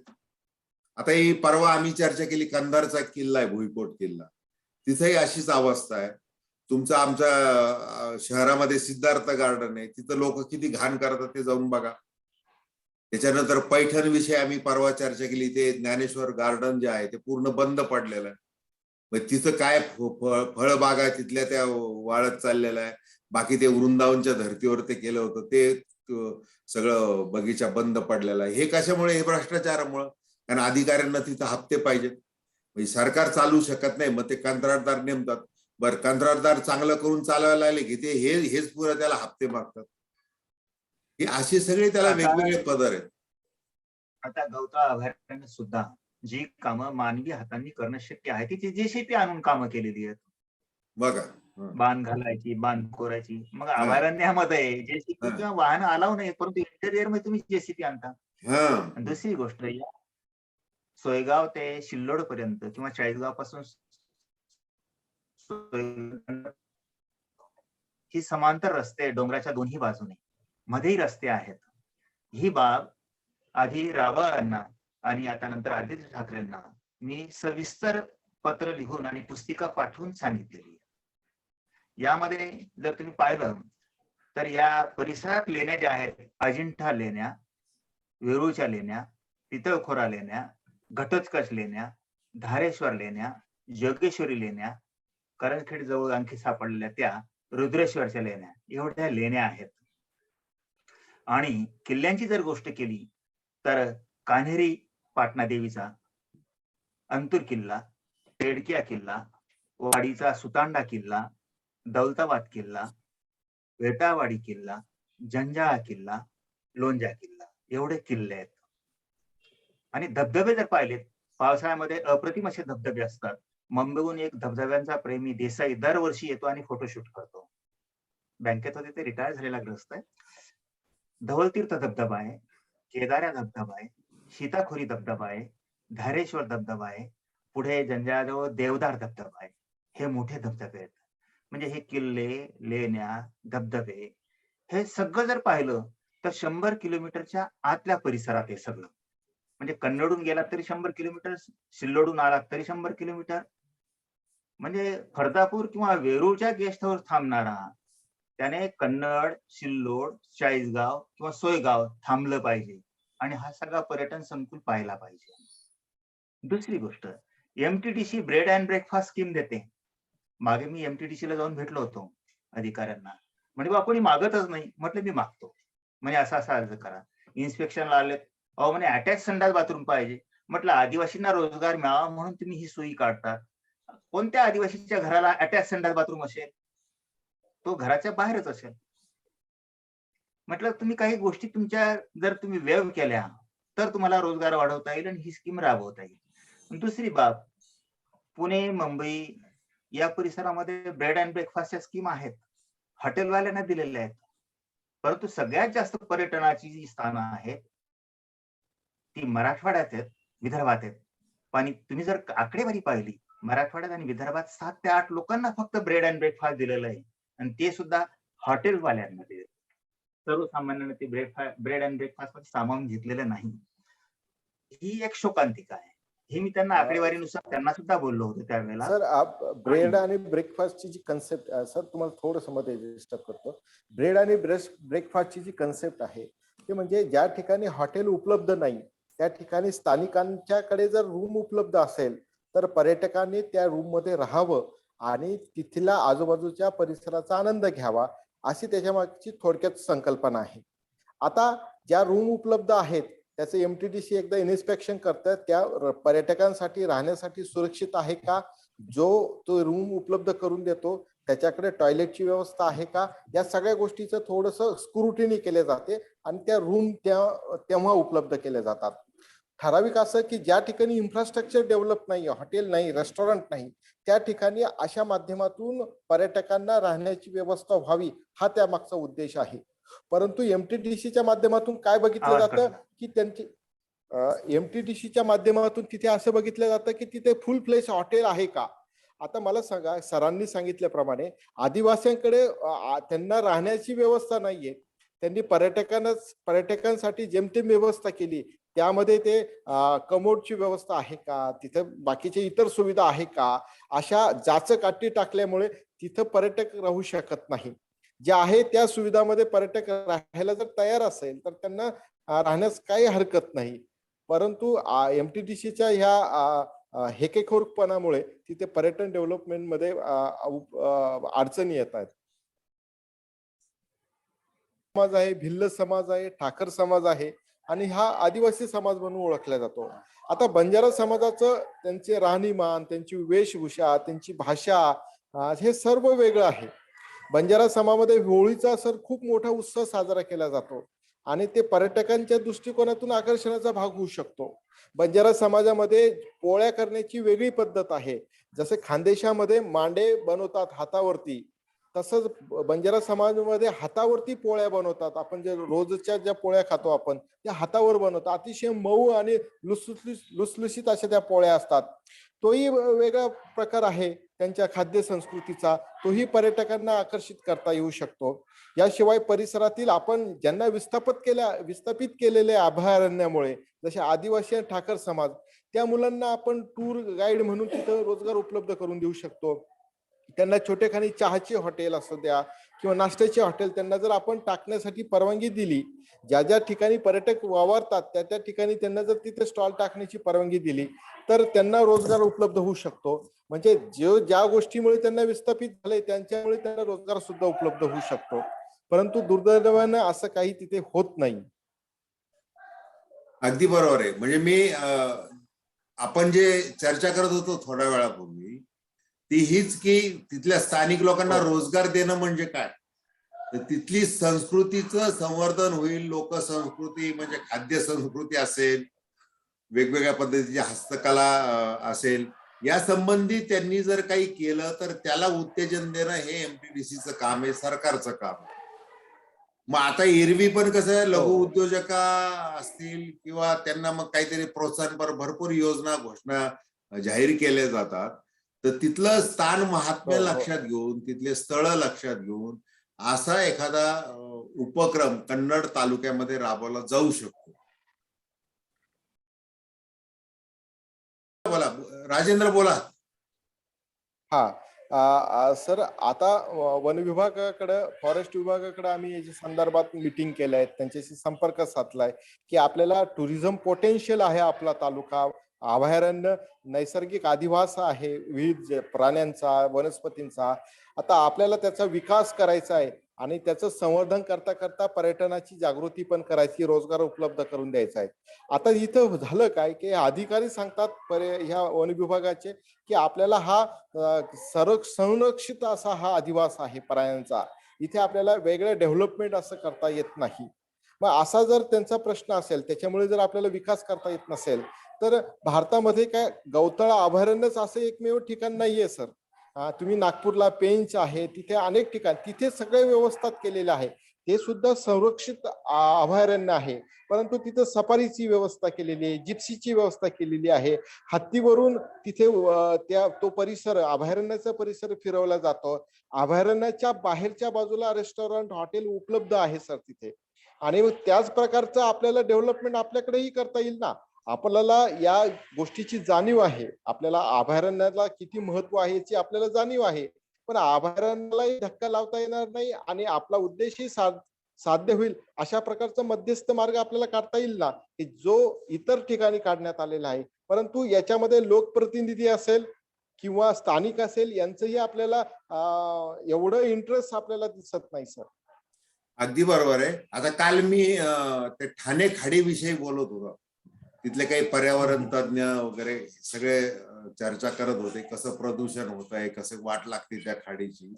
आता ही परवा आम्ही चर्चा केली कंधारचा किल्ला आहे, भुईकोट किल्ला, तिथेही अशीच अवस्था आहे. तुमचं आमच्या शहरामध्ये सिद्धार्थ गार्डन आहे, तिथं लोक किती घाण करतात ते जाऊन बघा. त्याच्यानंतर पैठण विषयी आम्ही परवा चर्चा केली, ते ज्ञानेश्वर गार्डन जे आहे ते पूर्ण बंद पडलेलं आहे. मग तिथं काय फळबागा तिथल्या त्या वाळत चाललेल्या आहे. बाकी ते वृंदावनच्या धर्तीवर ते केलं होतं ते सगळं बगीचा बंद पडलेला आहे. हे कशामुळे? हे भ्रष्टाचारामुळे. कारण अधिकाऱ्यांना तिथं हप्ते पाहिजेत, म्हणजे सरकार चालू शकत नाही, मग ते कंत्राटदार नेमतात. बरं, कंत्राटदार चांगलं करून चालवायला आले की ते हेच पुरं त्याला हप्ते मागतात. हे असे सगळे त्याला वेगवेगळे पदर आहेत. आता गवताळ अभयारण्य सुद्धा जी कामं मानवी हातांनी करणं शक्य आहे ती जेसीबी आणून कामं केलेली आहेत. बघा, बांध घालायची, बांध कोरायची. मग अभयारण्यामध्ये जेसीबी किंवा वाहन अलाव नाही, परंतु इंटेरियर मध्ये तुम्ही जेसीबी आणता. दुसरी गोष्ट, या सोयगाव ते शिल्लोड पर्यंत किंवा चाळीसगाव पासून ही समांतर रस्ते डोंगराच्या दोन्ही बाजूने, मध्येही रस्ते आहेत. ही बाब आधी रावांना आणि आता नंतर आदित्य ठाकरेंना मी सविस्तर पत्र लिहून आणि पुस्तिका पाठवून सांगितलेली. यामध्ये जर तुम्ही पाहिलं तर या परिसरात लेण्या ज्या आहेत, अजिंठा लेण्या, वेरूळच्या लेण्या, पितळखोरा लेण्या, घटोत्कच लेण्या, धारेश्वर लेण्या, जोगेश्वरी लेण्या, करंजखेड जवळ आणखी सापडलेल्या त्या रुद्रेश्वरच्या लेण्या, एवढ्या लेण्या आहेत. आणि किल्ल्यांची जर गोष्ट केली तर कान्हेरी पाटणा देवीचा अंतूर किल्ला, पेडकिया किल्ला, वाडीचा सुतांडा किल्ला, दौलताबाद किल्ला, वेटावाडी किल्ला, जंजाळा किल्ला, लोंजा किल्ला, एवढे किल्ले आहेत. आणि धबधबे जर पाहिलेत, पावसाळ्यामध्ये अप्रतिम असे धबधबे असतात. मुंबईहून एक धबधब्यांचा प्रेमी देसाई दरवर्षी येतो आणि फोटोशूट करतो. बँकेत होते ते रिटायर झालेला ग्रस्त आहे. धवलतीर्थ धबधबा आहे, केदाऱ्या धबधबा आहे, सीताखोरी धबधबा आहे, धारेश्वर धबधबा आहे, पुढे जंजाळाजवळ देवदार धबधबा आहे. हे मोठे धबधबे आहेत. म्हणजे हे किल्ले, लेण्या, धबधबे हे सगळं जर पाहिलं तर 100 किलोमीटरच्या आतल्या परिसरात आहे सगळं. म्हणजे कन्नडून गेलात तरी 100 किलोमीटर, सिल्लोडून आलात तरी 100 किलोमीटर. म्हणजे फरदापूर किंवा वेरूळच्या गेस्ट हाऊस थांबणारा त्याने कन्नड, सिल्लोड, चाळीसगाव किंवा सोयगाव थांबलं पाहिजे आणि हा सगळा पर्यटन संकुल पाहायला पाहिजे. दुसरी गोष्ट, MTDC bread and breakfast scheme देते. मागे मी एमटीडीसी ला जाऊन भेटलो होतो अधिकाऱ्यांना. म्हणजे बा कोणी मागतच नाही. म्हटलं मी मागतो. म्हणजे असा अर्ज करा. इन्स्पेक्शनला आले, अहो म्हणे अटॅच संडास बाथरूम पाहिजे. म्हटलं आदिवासींना रोजगार मिळावा म्हणून तुम्ही ही सोयी काढता. कोणत्या आदिवासीच्या घराला अटॅच संडास बाथरूम असेल? तो घराच्या बाहेरच असेल. म्हटलं तुम्ही काही गोष्टी तुमच्या जर तुम्ही वेव केल्या तर तुम्हाला रोजगार वाढवता येईल आणि ही स्कीम राबवता येईल. दुसरी बाब, पुणे, मुंबई या परिसरामध्ये ब्रेड अँड ब्रेकफास्टच्या स्कीम आहेत. हॉटेलवाल्यांना दिलेल्या आहेत. परंतु सगळ्यात जास्त पर्यटनाची जी स्थानं आहेत ती मराठवाड्यात आहेत, विदर्भात आहेत. आणि तुम्ही जर आकडेवारी पाहिली, मराठवाड्यात आणि विदर्भात 7 ते 8 लोकांना फक्त ब्रेड अँड ब्रेकफास्ट दिलेलं आहे आणि ते सुद्धा हॉटेलवाल्यांना दिले. सर्वसामान्यांना ते ब्रेड अँड ब्रेकफास्ट मध्ये सामावून घेतलेलं नाही. ही एक शोकांतिका आहे. हे मी त्यांना आकडेवारीनुसार त्यांना सुद्धा बोललो होतो त्यावेळेला. सर, ब्रेड आणि ब्रेकफास्टची जी कन्सेप्ट, सर तुम्हाला थोडंसं मध्ये डिस्टर्ब करतो. ब्रेड आणि ब्रेकफास्टची जी कन्सेप्ट आहे ते म्हणजे ज्या ठिकाणी हॉटेल उपलब्ध नाही त्या ठिकाणी स्थानिकांच्याकडे जर रूम उपलब्ध असेल तर पर्यटकांनी त्या रूम मध्ये राहावं आणि तिथल्या आजूबाजूच्या परिसराचा आनंद घ्यावा, अशी त्याच्या मागची थोडक्यात संकल्पना आहे. आता ज्या रूम उपलब्ध आहेत त्याचं एमटीडीसी एकदा इन्स्पेक्शन करतात, त्या पर्यटकांसाठी राहण्यासाठी सुरक्षित आहे का, जो तो रूम उपलब्ध करून देतो त्याच्याकडे टॉयलेटची व्यवस्था आहे का, या सगळ्या गोष्टीचं थोडंसं स्क्रुटिनी केले जाते आणि त्या रूम तेव्हा उपलब्ध केले जातात. ठराविक असं की ज्या ठिकाणी इन्फ्रास्ट्रक्चर डेव्हलप नाही, हॉटेल नाही, रेस्टॉरंट नाही, त्या ठिकाणी अशा माध्यमातून पर्यटकांना राहण्याची व्यवस्था व्हावी, हा त्यामागचा उद्देश आहे. परंतु एमटीडीसीच्या माध्यमातून काय बघितलं जातं की त्यांची एमटीडीसीच्या माध्यमातून तिथे असं बघितलं जातं की तिथे फुल फ्लेश हॉटेल आहे का. आता मला सांगा, सरांनी सांगितल्याप्रमाणे आदिवासींकडे त्यांना राहण्याची व्यवस्था नाहीये. त्यांनी पर्यटकांसाठी जेमतेम व्यवस्था केली. त्यामध्ये ते कमोडची व्यवस्था आहे का, तिथं बाकीचे इतर सुविधा आहे का, अशा जाचकाठी टाकल्यामुळे तिथं पर्यटक राहू शकत नाही. ज्या आहे त्या सुविधामध्ये पर्यटक राहायला जर तयार असेल तर त्यांना राहण्यास काही हरकत नाही. परंतु एमटीडीसीच्या ह्या हेकेखोरपणामुळे तिथे पर्यटन डेव्हलपमेंट मध्ये अडचणी येत आहेत. समाज आहे, भिल्ल समाज आहे, ठाकर समाज आहे आणि हा आदिवासी समाज म्हणून ओळखला जातो. आता बंजारा समाजाचं त्यांचे राहणीमान, त्यांची वेशभूषा, त्यांची भाषा, हे सर्व वेगळं आहे. बंजारा समाजामध्ये होळीचा सर खूप मोठा उत्सव साजरा केला जातो आणि ते पर्यटकांच्या दृष्टिकोनातून आकर्षणाचा भाग होऊ शकतो. बंजारा समाजामध्ये पोळ्या करण्याची वेगळी पद्धत आहे. जसे खानदेशामध्ये मांडे बनवतात हातावरती, तसंच बंजारा समाजामध्ये हातावरती पोळ्या बनवतात. आपण जे रोजच्या ज्या पोळ्या खातो आपण त्या हातावर बनवतात. अतिशय मऊ आणि लुसलुशीत अशा त्या पोळ्या असतात. तोही वेगळा प्रकार आहे त्यांच्या खाद्य संस्कृतीचा, तोही पर्यटकांना आकर्षित करता येऊ शकतो. याशिवाय परिसरातील आपण ज्यांना विस्थापित केलेले अभयारण्यामुळे, जसे आदिवासी आणि ठाकर समाज, त्या मुलांना आपण टूर गाईड म्हणून तिथं रोजगार उपलब्ध करून देऊ शकतो. त्यांना छोटेखानी चहाचे हॉटेल असू द्या किंवा नाश्त्याचे हॉटेल त्यांना जर आपण टाकण्यासाठी परवानगी दिली, ज्या ज्या ठिकाणी पर्यटक वावरतात त्या त्या ठिकाणी त्यांना जर तिथे स्टॉल टाकण्याची परवानगी दिली तर त्यांना रोजगार उपलब्ध होऊ शकतो. म्हणजे ज्या गोष्टीमुळे त्यांना विस्थापित झाले त्यांच्यामुळे त्यांना रोजगार सुद्धा उपलब्ध होऊ शकतो. परंतु दुर्दैवाने असं काही तिथे होत नाही. अगदी बरोबर आहे. म्हणजे मी आपण जे चर्चा करत होतो थोड्या वेळापूर्वी ती हीच की तिथल्या स्थानिक लोकांना रोजगार देणं म्हणजे काय, तर तिथली संस्कृतीचं संवर्धन होईल. लोकसंस्कृती म्हणजे खाद्य संस्कृती असेल, वेगवेगळ्या पद्धतीची हस्तकला असेल, या संबंधी त्यांनी जर काही केलं तर त्याला उत्तेजन देणं हे एमटीडीसीचं काम आहे, सरकारचं काम आहे. मग आता एरवी पण कसं लघु उद्योजक असतील किंवा त्यांना मग काहीतरी प्रोत्साहनपर भरपूर योजना घोषणा जाहीर केल्या जातात. तर तिथलं स्थान महात्म्य लक्षात घेऊन, तिथले स्थळ लक्षात घेऊन असा एखादा उपक्रम कन्नड तालुक्यामध्ये राबवला जाऊ शकतो. बोला राजेंद्र, बोला. हा, सर आता वन विभागाकडे फॉरेस्ट विभागाकडे आम्ही याच्या संदर्भात मीटिंग केल्या आहेत, त्यांच्याशी संपर्क साधलाय की आपल्याला टुरिझम पोटेन्शियल आहे आपला तालुका, अभयारण्य नैसर्गिक अधिवास आहे विविध प्राण्यांचा वनस्पतींचा. आता आपल्याला त्याचा विकास करायचा आहे आणि त्याचं संवर्धन करता करता पर्यटनाची जागृती पण करायची, रोजगार उपलब्ध करून द्यायचा आहे. आता इथं झालं काय की अधिकारी सांगतात ह्या वन विभागाचे की आपल्याला हा संरक्षित असा हा अधिवास आहे प्राण्यांचा, इथे आपल्याला वेगळं डेव्हलपमेंट असं करता येत नाही. मग असा जर त्यांचा प्रश्न असेल, त्याच्यामुळे जर आपल्याला विकास करता येत नसेल तर भारतामध्ये काय गौतळा अभयारण्यच असं एकमेव ठिकाण नाहीये सर. तुम्ही नागपूरला पेंच आहे, तिथे अनेक ठिकाण, तिथे सगळे व्यवस्था केलेले आहे, ते सुद्धा संरक्षित अभयारण्य आहे. परंतु तिथं सफारीची व्यवस्था केलेली आहे, जिप्सीची व्यवस्था केलेली आहे, हत्तीवरून तिथे तो परिसर अभयारण्याचा परिसर फिरवला जातो. अभयारण्याच्या बाहेरच्या बाजूला रेस्टॉरंट हॉटेल उपलब्ध आहे सर तिथे. आणि मग त्याच प्रकारचं आपल्याला डेव्हलपमेंट आपल्याकडेही करता येईल ना. आपल्याला या गोष्टीची जाणीव आहे, आपल्याला अभयारण्याला किती महत्व आहे याची आपल्याला जाणीव आहे, पण अभयारण्यालाही धक्का लावता येणार नाही आणि आपला उद्देशही साध्य होईल अशा प्रकारचा मध्यस्थ मार्ग आपल्याला काढता येईल ना, की जो इतर ठिकाणी काढण्यात आलेला आहे. परंतु याच्यामध्ये लोकप्रतिनिधी असेल किंवा स्थानिक असेल यांचंही आपल्याला एवढं इंटरेस्ट आपल्याला दिसत नाही सर. अगदी बरोबर आहे. आता काल मी ते ठाणे खाडीविषयी बोलत होतो, तिथले काही पर्यावरण तज्ञ वगैरे सगळे चर्चा करत होते, कसं प्रदूषण होत आहे, कसं वाट लागते त्या खाडीची.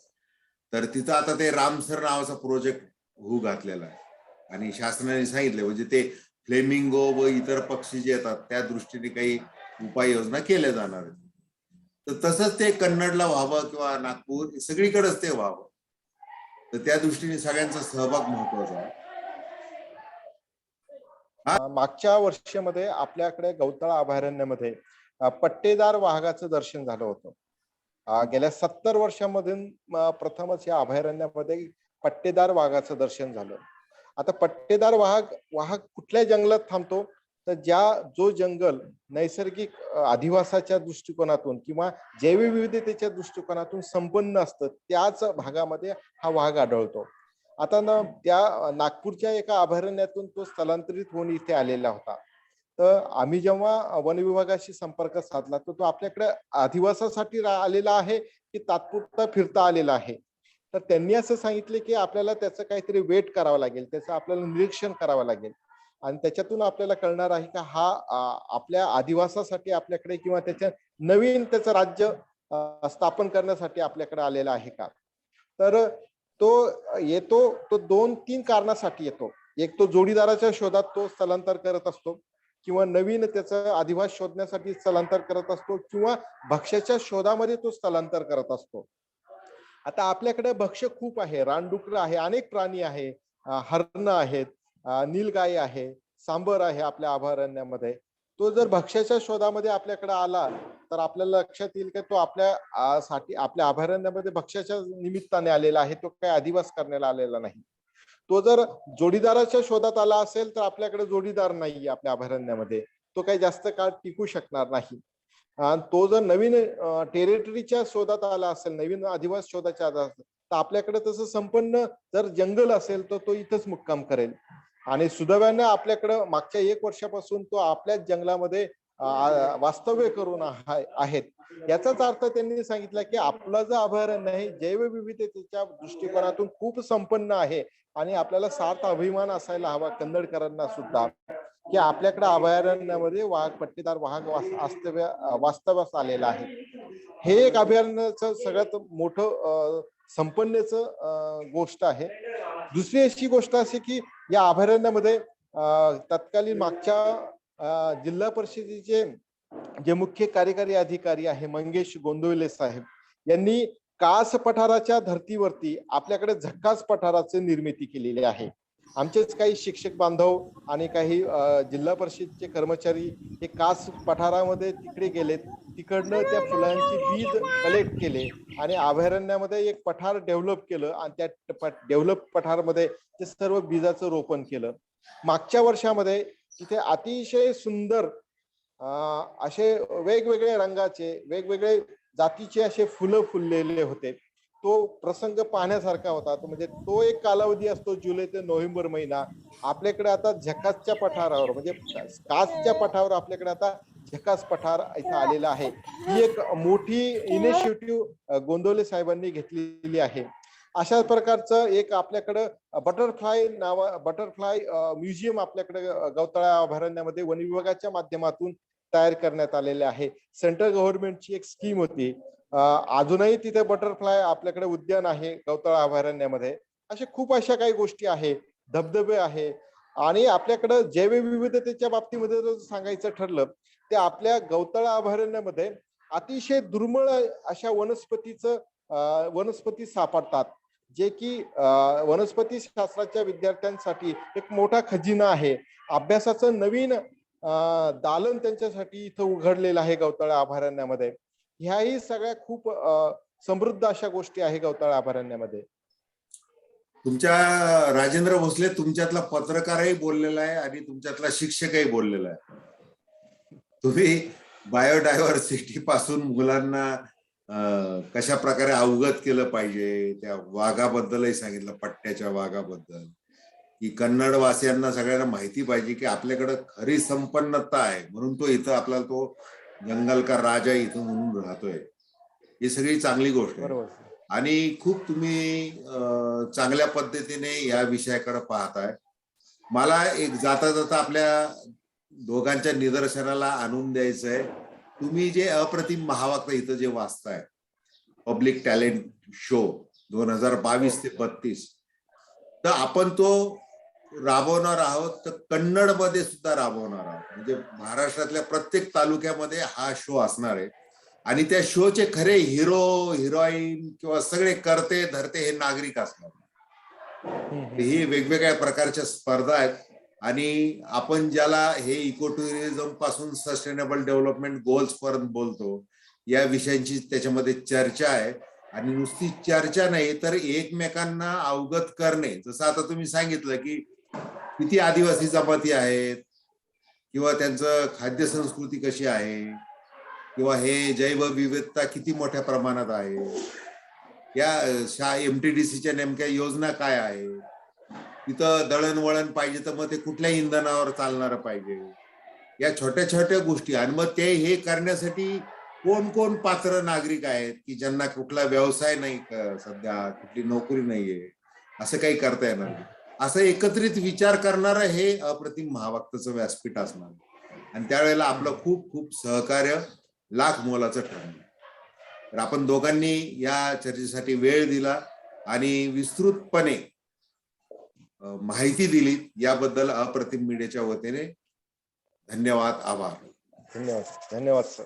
तर तिथं आता ते रामसर नावाचा प्रोजेक्ट होऊ घातलेला आहे आणि शासनाने सांगितले म्हणजे ते फ्लेमिंगो व इतर पक्षी जे येतात त्या दृष्टीने काही उपाययोजना केल्या जाणार आहेत. तर तसंच ते कन्नडला व्हावं किंवा नागपूर सगळीकडेच ते व्हावं, तर त्या दृष्टीने सगळ्यांचा सहभाग महत्वाचा आहे. मागच्या वर्षामध्ये आपल्याकडे गौतळा अभयारण्यामध्ये पट्टेदार वाघाचं दर्शन झालं होतं. गेल्या 70 वर्षांमधून प्रथमच या अभयारण्यामध्ये पट्टेदार वाघाचं दर्शन झालं. आता पट्टेदार वाघ कुठल्या जंगलात थांबतो, तर जो जंगल नैसर्गिक अधिवासाच्या दृष्टिकोनातून किंवा जैवविविधतेच्या दृष्टिकोनातून संपन्न असतं त्याच भागामध्ये हा वाघ आढळतो. आता ना त्या नागपूरच्या एका अभयारण्यातून तो स्थलांतरित होऊन इथे आलेला होता. तर आम्ही जेव्हा वन विभागाशी संपर्क साधला तर तो आपल्याकडे अधिवासासाठी आलेला आहे की तात्पुरता फिरता आलेला आहे. तर त्यांनी असं सांगितले की आपल्याला त्याचं काहीतरी वेट करावं लागेल, त्याचं आपल्याला निरीक्षण करावं लागेल आणि त्याच्यातून आपल्याला कळणार आहे का हा आपल्या अधिवासासाठी आपल्याकडे किंवा नवीन त्याचं राज्य स्थापन करण्यासाठी आपल्याकडे आलेला आहे का. तर तो येतो, तो 2-3 कारणासाठी येतो. एक तो जोडीदाराच्या शोधात तो स्थलांतर करत असतो किंवा नवीन त्याचं अधिवास शोधण्यासाठी स्थलांतर करत असतो किंवा भक्ष्याच्या शोधामध्ये तो स्थलांतर करत असतो. आता आपल्याकडे भक्ष्य खूप आहे, रानडुकर आहे, अनेक प्राणी आहे, हरण आहेत, नीलगाई आहे, सांबर आहे आपल्या अभयारण्यामध्ये. तो जर भक्ष्याच्या शोधामध्ये आपल्याकडे आला तर आपल्याला लक्षात येईल की तो आपल्या अभयारण्यामध्ये भक्ष्याच्या निमित्ताने आलेला आहे, तो काही अधिवास करण्याला आलेला नाही. तो जर जोडीदाराच्या शोधात आला असेल तर आपल्याकडे जोडीदार नाहीये आपल्या अभयारण्यामध्ये, तो काही जास्त काळ टिकू शकणार नाही. तो जर नवीन टेरिटरीच्या शोधात आला असेल, नवीन अधिवास शोधाच्या तर आपल्याकडे तसं संपन्न जर जंगल असेल तर तो इथंच मुक्काम करेल. आणि सुदैवाने आपल्याकडं मागच्या 1 वर्षापासून तो आपल्याच जंगलामध्ये वास्तव्य करून आहेत. याचाच अर्थ त्यांनी सांगितलं की आपलं जे अभयारण्य आहे जैवविविधतेच्या दृष्टिकोनातून खूप संपन्न आहे आणि आपल्याला सार्थ अभिमान असायला हवा कन्नडकरांना सुद्धा की आपल्याकडे अभयारण्यामध्ये पट्टेदार वाघ वास्तव्यास आलेला आहे. हे एक अभयारण्याचं सगळ्यात मोठं संपन्नेचं गोष्ट आहे. दुसरी अशी गोष्ट अशी की या अभयारण्यामध्ये तत्कालीन मागच्या जिल्हा परिषदेचे जे मुख्य कार्यकारी अधिकारी आहे मंगेश गोंदवले साहेब यांनी कास पठाराच्या धर्तीवरती आपल्याकडे झक्कास पठाराची निर्मिती केलेली आहे. आमचेच काही शिक्षक बांधव आणि काही जिल्हा परिषदेचे कर्मचारी हे कास पठारामध्ये तिकडे गेलेत, तिकडनं त्या फुलांची बीज कलेक्ट केले आणि अभयारण्यामध्ये एक पठार डेव्हलप केलं आणि त्या डेव्हलप पठारमध्ये ते सर्व बीजाचं रोपण केलं. मागच्या वर्षामध्ये तिथे अतिशय सुंदर असे वेगवेगळे रंगाचे वेगवेगळे जातीचे असे फुलं फुललेले होते. तो प्रसंग पाहण्यासारखा होता. तो म्हणजे तो एक कालावधी असतो जुलै ते नोव्हेंबर महिना. आपल्याकडे आता झकासच्या पठारावर म्हणजे कासच्या पठारावर आपल्याकडे आता झकास पठार इथं आलेला आहे. ही एक मोठी इनिशिएटिव्ह गोंदवले साहेबांनी घेतलेली आहे. अशा प्रकारचं एक आपल्याकडं बटरफ्लाय म्युझियम आपल्याकडे गवताळा अभयारण्यामध्ये वन विभागाच्या माध्यमातून तयार करण्यात आलेले आहे. सेंट्रल गव्हर्नमेंटची एक स्कीम होती. अजूनही तिथे बटरफ्लाय आपल्याकडे उद्यान आहे गवताळा अभयारण्यामध्ये. अशा खूप अशा काही गोष्टी आहे, धबधबे आहे. आणि आपल्याकडं जैवविविधतेच्या बाबतीमध्ये जर सांगायचं ठरलं ते आपल्या गवताळा अभयारण्यामध्ये अतिशय दुर्मिळ अशा वनस्पती सापडतात, जे की वनस्पती शास्त्राच्या विद्यार्थ्यांसाठी एक मोठा खजिना आहे. अभ्यासाचं नवीन दालन त्यांच्यासाठी इथं उघडलेलं आहे गवताळा अभयारण्यामध्ये. ह्याही सगळ्या खूप समृद्ध अशा गोष्टी आहे गवताळा अभयारण्यामध्ये. तुमच्या राजेंद्र भोसले तुमच्यातला पत्रकारही बोललेला आहे आणि तुमच्यातला शिक्षकही बोललेला आहे. तुम्ही बायोडायव्हर्सिटी पासून मुलांना कशा प्रकारे अवगत केलं पाहिजे, त्या वाघाबद्दलही सांगितलं, पट्ट्याच्या वाघाबद्दल, की कन्नड वासियांना सगळ्यांना माहिती पाहिजे की आपल्याकडे खरी संपन्नता आहे म्हणून तो इथं आपल्याला तो जंगल का राजा इथं म्हणून राहतोय. ही सगळी चांगली गोष्ट आहे. बरोबर. आणि खूप तुम्ही चांगल्या पद्धतीने या विषयाकडे पाहताय. मला एक जाता जाता आपल्या दोघांच्या निदर्शनाला आणून द्यायचंय, तुम्ही जे अप्रतिम महावाक्य इथं जे वाचताय, पब्लिक टॅलेंट शो 2022 ते 32, तर आपण तो राबवणार आहोत, तर कन्नड मध्ये सुद्धा राबवणार आहोत. म्हणजे महाराष्ट्रातल्या प्रत्येक तालुक्यामध्ये हा शो असणार आहे. आणि त्या शोचे खरे हिरो हिरोईन किंवा सगळे करते धरते हे नागरिक असणार. ही वेगवेगळ्या प्रकारच्या स्पर्धा आहेत. आणि आपण ज्याला हे इको टुरिझम पासून सस्टेनेबल डेव्हलपमेंट गोल्स पर्यंत बोलतो, या विषयांची त्याच्यामध्ये चर्चा आहे. आणि नुसती चर्चा नाही तर एकमेकांना अवगत करणे. जसं आता तुम्ही सांगितलं की किती आदिवासी जमाती आहेत, किंवा त्यांचं खाद्य संस्कृती कशी आहे, किंवा हे जैवविविधता किती मोठ्या प्रमाणात आहे, या MTDCच्या नेमक्या योजना काय आहे, तिथं दळणवळण पाहिजे तर मग ते कुठल्या इंधनावर चालणार पाहिजे, या छोट्या छोट्या गोष्टी. आणि मग ते हे करण्यासाठी कोण कोण पात्र नागरिक आहेत की ज्यांना कुठला व्यवसाय नाही, सध्या कुठली नोकरी नाहीये, असं काही करता येणार नाही. असं एकत्रित विचार करणारं हे अप्रतिम महावाक्याचं व्यासपीठ असणार. आणि त्यावेळेला आपलं खूप खूप सहकार्य लाख मोलाचं ठरणार. तर आपण दोघांनी या चर्चेसाठी वेळ दिला आणि विस्तृतपणे माहिती दिली, याबद्दल अप्रतिम मीडियाच्या वतीने धन्यवाद, आभार. धन्यवाद. धन्यवाद सर.